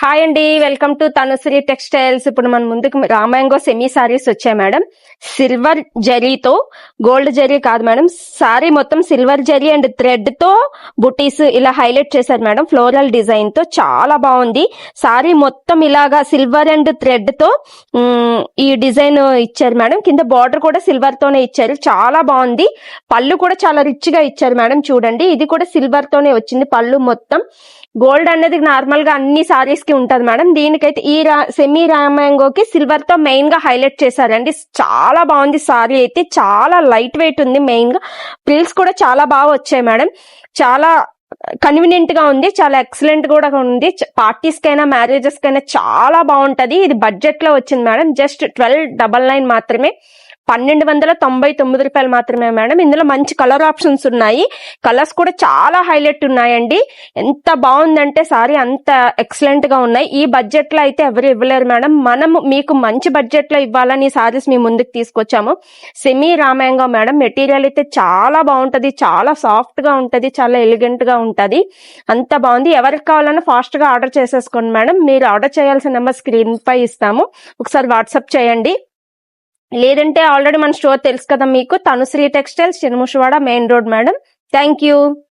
Hi అండి, welcome to Tanushree textiles. ఇప్పుడు మన ముందుకు రామాంగో సెమీ సారీస్ వచ్చాయి మేడం. సిల్వర్ జరీతో, గోల్డ్ జరీ కాదు మేడం, సారీ మొత్తం సిల్వర్ జరీ అండ్ థ్రెడ్ తో బుటీస్ ఇలా హైలైట్ చేశారు మేడం. ఫ్లోరల్ డిజైన్ తో చాలా బాగుంది. సారీ మొత్తం ఇలాగా సిల్వర్ అండ్ థ్రెడ్ తో ఈ డిజైన్ ఇచ్చారు మేడం. కింద బార్డర్ కూడా సిల్వర్ తోనే ఇచ్చారు, చాలా బాగుంది. పళ్ళు కూడా చాలా రిచ్ గా ఇచ్చారు మేడం. చూడండి, ఇది కూడా సిల్వర్ తోనే వచ్చింది పళ్ళు మొత్తం. గోల్డ్ అనేది నార్మల్ గా అన్ని సారీస్ కి ఉంటది మేడం. దీనికైతే ఈ సెమీ రామాంగోకి సిల్వర్ తో మెయిన్ గా హైలైట్ చేశారండి. చాలా బాగుంది సారీ అయితే, చాలా లైట్ వెయిట్ ఉంది. మెయిన్ గా ప్రిల్స్ కూడా చాలా బాగా వచ్చాయి మేడం. చాలా కన్వీనియంట్ గా ఉంది, చాలా ఎక్సలెంట్ కూడా ఉంది. పార్టీస్ కైనా మ్యారేజెస్ కైనా చాలా బాగుంటది. ఇది బడ్జెట్ లో వచ్చింది మేడం. జస్ట్ 1299 మాత్రమే, 1299 మాత్రమే మేడం. ఇందులో మంచి కలర్ ఆప్షన్స్ ఉన్నాయి. కలర్స్ కూడా చాలా హైలైట్ ఉన్నాయండి. ఎంత బాగుందంటే సారీ అంత ఎక్సలెంట్ గా ఉన్నాయి. ఈ బడ్జెట్ లో అయితే ఎవరు ఇవ్వలేరు మేడం. మనం మీకు మంచి బడ్జెట్ లో ఇవ్వాలని సారీస్ మీ ముందుకు తీసుకొచ్చాము. Semi రామాంగో madam. మెటీరియల్ అయితే చాలా బాగుంటది, చాలా సాఫ్ట్ గా ఉంటది, చాలా ఎలిగెంట్ గా ఉంటది. అంత బాగుంది. ఎవరికి కావాలన్నా ఫాస్ట్ గా ఆర్డర్ చేసేసుకోండి మేడం. మీరు ఆర్డర్ చేయాల్సిన నెంబర్ స్క్రీన్ పై ఇస్తాము, ఒకసారి వాట్సాప్ చేయండి. లేదంటే ఆల్రెడీ మన స్టోర్ తెలుసు కదా మీకు, Tanushree textiles, Chinamushavada main road madam. Thank you.